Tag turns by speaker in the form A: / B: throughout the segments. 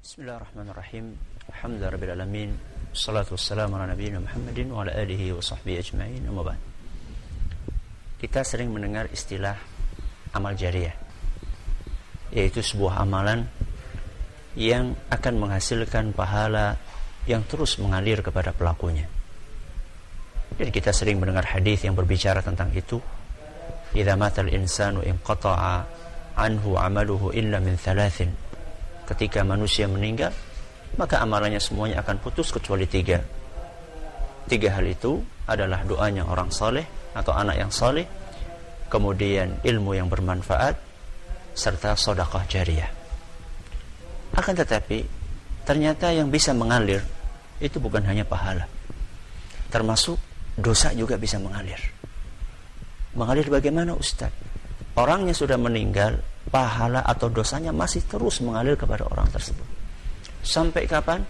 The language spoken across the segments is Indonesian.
A: Bismillahirrahmanirrahim. Alhamdulillahirabbil alamin. Wassalatu wassalamu ala nabiyyina Muhammadin wa ala alihi wa sahbihi ajma'in. Amma ba'd. Kita sering mendengar istilah amal jariyah, yaitu sebuah amalan yang akan menghasilkan pahala yang terus mengalir kepada pelakunya. Jadi kita sering mendengar hadis yang berbicara tentang itu. Idza matal insanu inqata'a anhu 'amaluhu illa min thalathin. Ketika manusia meninggal, maka amalannya semuanya akan putus kecuali tiga. Tiga hal itu adalah doanya orang saleh atau anak yang saleh, kemudian ilmu yang bermanfaat, serta sedekah jariyah. Akan tetapi, ternyata yang bisa mengalir itu bukan hanya pahala, termasuk dosa juga bisa mengalir. Mengalir bagaimana, Ustaz? Orangnya sudah meninggal, pahala atau dosanya masih terus mengalir kepada orang tersebut. Sampai kapan?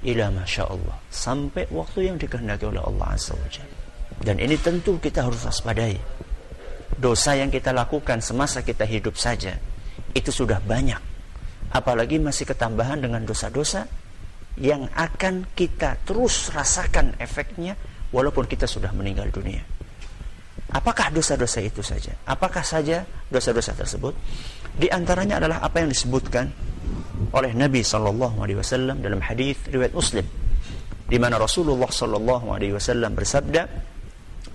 A: Ila masya Allah, sampai waktu yang dikehendaki oleh Allah Azza wa Jalla. Dan ini tentu kita harus waspadai. Dosa yang kita lakukan semasa kita hidup saja itu sudah banyak, apalagi masih ketambahan dengan dosa-dosa yang akan kita terus rasakan efeknya walaupun kita sudah meninggal dunia. Apakah dosa-dosa itu saja? Apakah saja dosa-dosa tersebut? Di antaranya adalah apa yang disebutkan oleh Nabi SAW dalam hadis riwayat Muslim, di mana Rasulullah SAW bersabda,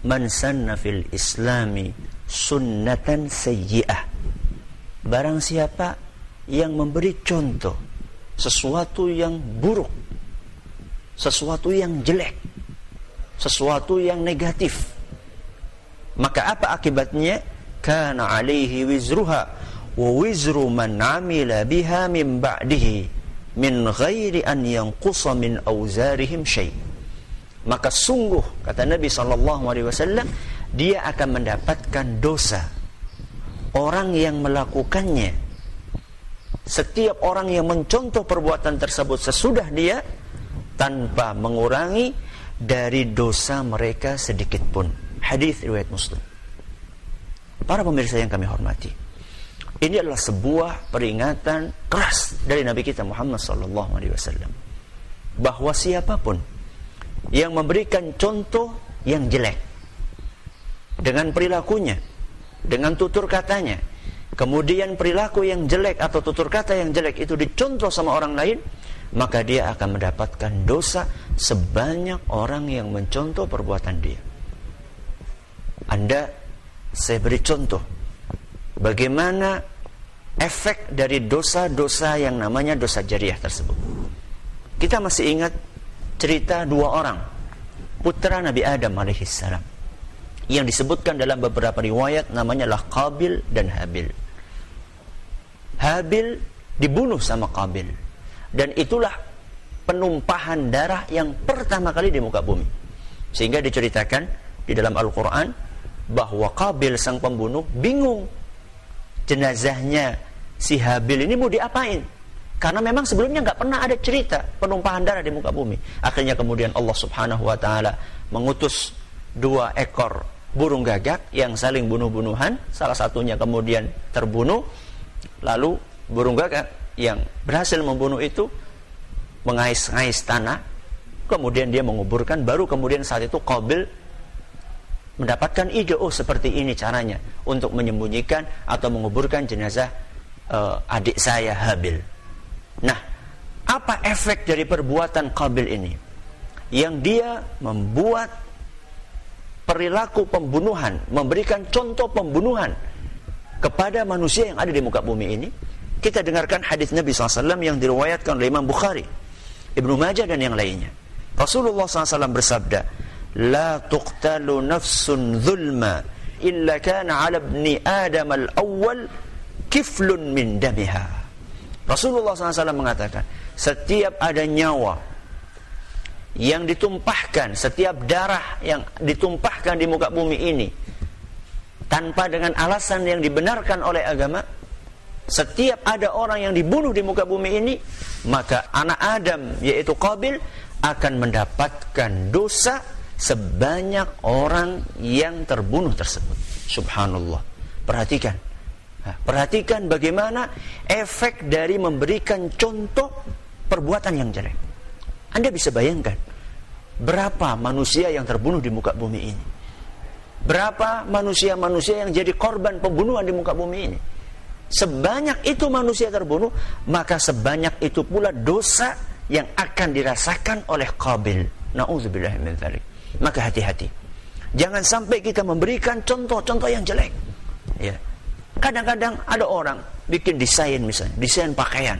A: "Man sanna fil Islami sunnatan sayyi'ah." Barang siapa yang memberi contoh sesuatu yang buruk, sesuatu yang jelek, sesuatu yang negatif, maka apa akibatnya? Kana alaihi wizruha wa wizru man amila biha min ba'dihi min ghairi an yanqusa min awzarihim syai'. Maka sungguh, kata Nabi SAW, dia akan mendapatkan dosa orang yang melakukannya. Setiap orang yang mencontoh perbuatan tersebut sesudah dia, tanpa mengurangi dari dosa mereka sedikit pun. Hadis riwayat Muslim. Para pemirsa yang kami hormati, ini adalah sebuah peringatan keras dari Nabi kita Muhammad SAW, bahwa siapapun yang memberikan contoh yang jelek dengan perilakunya, dengan tutur katanya, kemudian perilaku yang jelek atau tutur kata yang jelek itu dicontoh sama orang lain, maka dia akan mendapatkan dosa sebanyak orang yang mencontoh perbuatan dia. Saya beri contoh bagaimana efek dari dosa-dosa yang namanya dosa jariyah tersebut. Kita masih ingat cerita dua orang putra Nabi Adam alaihissalam yang disebutkan dalam beberapa riwayat, namanya lah Qabil dan Habil. Habil dibunuh sama Qabil, dan itulah penumpahan darah yang pertama kali di muka bumi, sehingga diceritakan di dalam Al-Quran bahwa Qabil sang pembunuh bingung jenazahnya si Habil ini mau diapain, karena memang sebelumnya nggak pernah ada cerita penumpahan darah di muka bumi. Akhirnya kemudian Allah Subhanahu wa Ta'ala mengutus 2 ekor burung gagak yang saling bunuh-bunuhan. Salah satunya kemudian terbunuh, lalu burung gagak yang berhasil membunuh itu mengais-ngais tanah, kemudian dia menguburkan. Baru kemudian saat itu Qabil mendapatkan ide, oh seperti ini caranya untuk menyembunyikan atau menguburkan jenazah adik saya Habil. Nah, apa efek dari perbuatan Qabil ini? Yang dia membuat perilaku pembunuhan, memberikan contoh pembunuhan kepada manusia yang ada di muka bumi ini. Kita dengarkan hadis Nabi SAW yang diriwayatkan oleh Imam Bukhari, Ibnu Majah dan yang lainnya. Rasulullah SAW bersabda, "La tuqtalu nafsun zulma illa kana 'ala ibni Adam al-awwal kiflun min damiha." Rasulullah SAW mengatakan, setiap ada nyawa yang ditumpahkan, setiap darah yang ditumpahkan di muka bumi ini tanpa dengan alasan yang dibenarkan oleh agama, setiap ada orang yang dibunuh di muka bumi ini, maka anak Adam yaitu Qabil akan mendapatkan dosa sebanyak orang yang terbunuh tersebut. Subhanallah. Perhatikan bagaimana efek dari memberikan contoh perbuatan yang jelek. Anda bisa bayangkan berapa manusia yang terbunuh di muka bumi ini, berapa manusia-manusia yang jadi korban pembunuhan di muka bumi ini. Sebanyak itu manusia terbunuh, maka sebanyak itu pula dosa yang akan dirasakan oleh Qabil. Na'udzubillah min dzalik. Maka hati-hati, jangan sampai kita memberikan contoh-contoh yang jelek. Ya. Kadang-kadang ada orang bikin desain, misalnya desain pakaian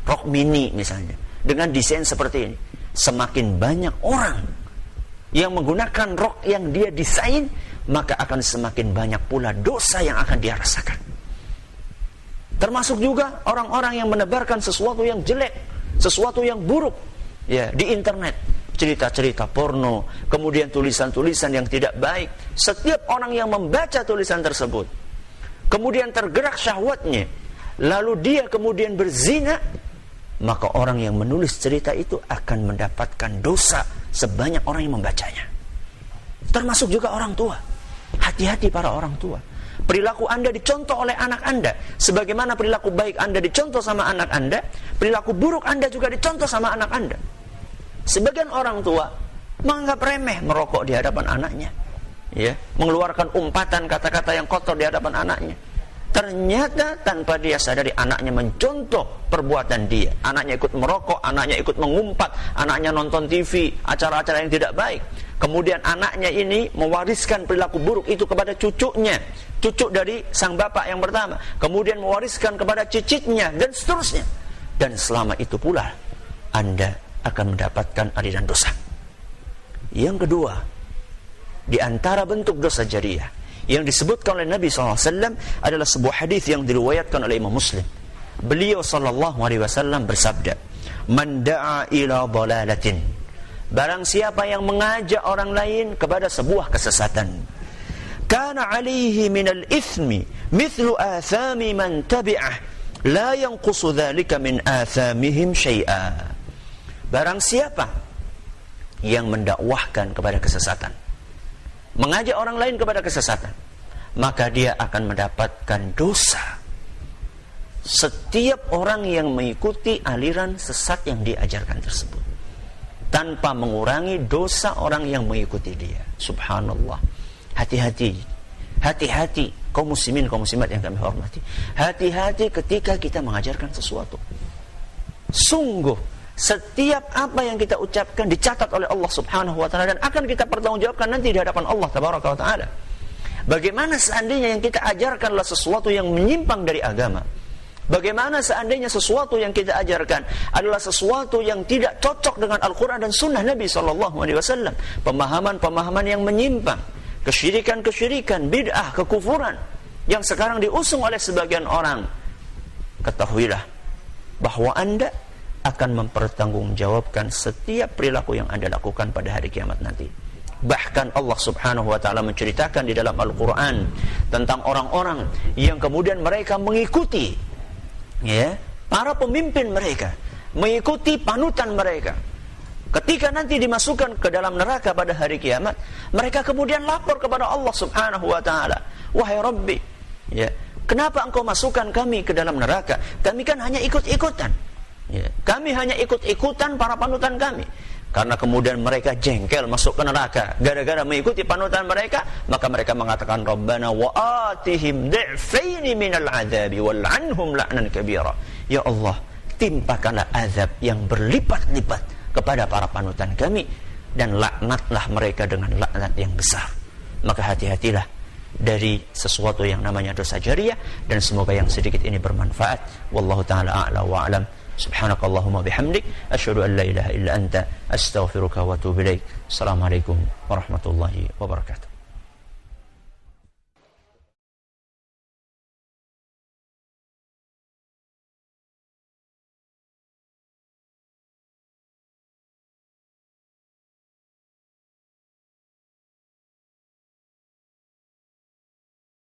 A: rok mini misalnya, dengan desain seperti ini. Semakin banyak orang yang menggunakan rok yang dia desain, maka akan semakin banyak pula dosa yang akan dia rasakan. Termasuk juga orang-orang yang menebarkan sesuatu yang jelek, sesuatu yang buruk, ya, di internet, cerita-cerita porno, kemudian tulisan-tulisan yang tidak baik. Setiap orang yang membaca tulisan tersebut, kemudian tergerak syahwatnya, lalu dia kemudian berzina, maka orang yang menulis cerita itu akan mendapatkan dosa sebanyak orang yang membacanya. Termasuk juga orang tua. Hati-hati para orang tua. Perilaku Anda dicontoh oleh anak Anda. Sebagaimana perilaku baik Anda dicontoh sama anak Anda, perilaku buruk Anda juga dicontoh sama anak Anda. Sebagian orang tua menganggap remeh merokok di hadapan anaknya, ya, mengeluarkan umpatan kata-kata yang kotor di hadapan anaknya. Ternyata tanpa dia sadari, anaknya mencontoh perbuatan dia. Anaknya ikut merokok, anaknya ikut mengumpat, anaknya nonton TV, acara-acara yang tidak baik. Kemudian anaknya ini mewariskan perilaku buruk itu kepada cucunya, cucu dari sang bapak yang pertama. Kemudian mewariskan kepada cicitnya, dan seterusnya. Dan selama itu pula Anda akan mendapatkan aliran dosa. Yang kedua, di antara bentuk dosa jariyah yang disebutkan oleh Nabi SAW adalah sebuah hadis yang diriwayatkan oleh Imam Muslim. Beliau SAW bersabda, "Man da'a ila dhalalatin." Barang siapa yang mengajak orang lain kepada sebuah kesesatan, kana 'alaihi minal ithmi mithlu athami man tabi'ah, la yanqusu dzalika min athamihim syai'a. Barang siapa yang mendakwahkan kepada kesesatan, mengajak orang lain kepada kesesatan, maka dia akan mendapatkan dosa setiap orang yang mengikuti aliran sesat yang diajarkan tersebut, tanpa mengurangi dosa orang yang mengikuti dia. Subhanallah. Hati-hati, hati-hati kaum muslimin, kaum muslimat yang kami hormati. Hati-hati ketika kita mengajarkan sesuatu. Sungguh setiap apa yang kita ucapkan dicatat oleh Allah Subhanahu wa taala, dan akan kita pertanggungjawabkan nanti di hadapan Allah Tabaraka wa taala. Bagaimana seandainya yang kita ajarkan adalah sesuatu yang menyimpang dari agama? Bagaimana seandainya sesuatu yang kita ajarkan adalah sesuatu yang tidak cocok dengan Al-Quran dan Sunnah Nabi SAW? Pemahaman-pemahaman yang menyimpang, kesyirikan-kesyirikan, bid'ah, kekufuran yang sekarang diusung oleh sebagian orang. Ketahuilah bahwa Anda akan mempertanggungjawabkan setiap perilaku yang Anda lakukan pada hari kiamat nanti. Bahkan Allah Subhanahu wa taala menceritakan di dalam Al-Quran tentang orang-orang yang kemudian mereka mengikuti, ya, para pemimpin mereka, mengikuti panutan mereka. Ketika nanti dimasukkan ke dalam neraka pada hari kiamat, mereka kemudian lapor kepada Allah Subhanahu wa taala, "Wahai Rabbi, ya, kenapa engkau masukkan kami ke dalam neraka? Kami kan hanya ikut-ikutan. Ya, kami hanya ikut-ikutan para panutan kami." Karena kemudian mereka jengkel masuk ke neraka gara-gara mengikuti panutan mereka, maka mereka mengatakan, "Rabbana wa atihim dhi'faini minal adzabi wal 'anhum la'nan kabira." Ya Allah, timpakanlah azab yang berlipat-lipat kepada para panutan kami, dan laknatlah mereka dengan laknat yang besar. Maka hati-hatilah dari sesuatu yang namanya dosa jariyah, dan semoga yang sedikit ini bermanfaat. Wallahu taala a'la wa a'lam. Subhanakallahumma bihamdik, asyhadu an la ilaha illa anta, astaghfiruka wa atubu ilaik. Assalamualaikum warahmatullahi wabarakatuh.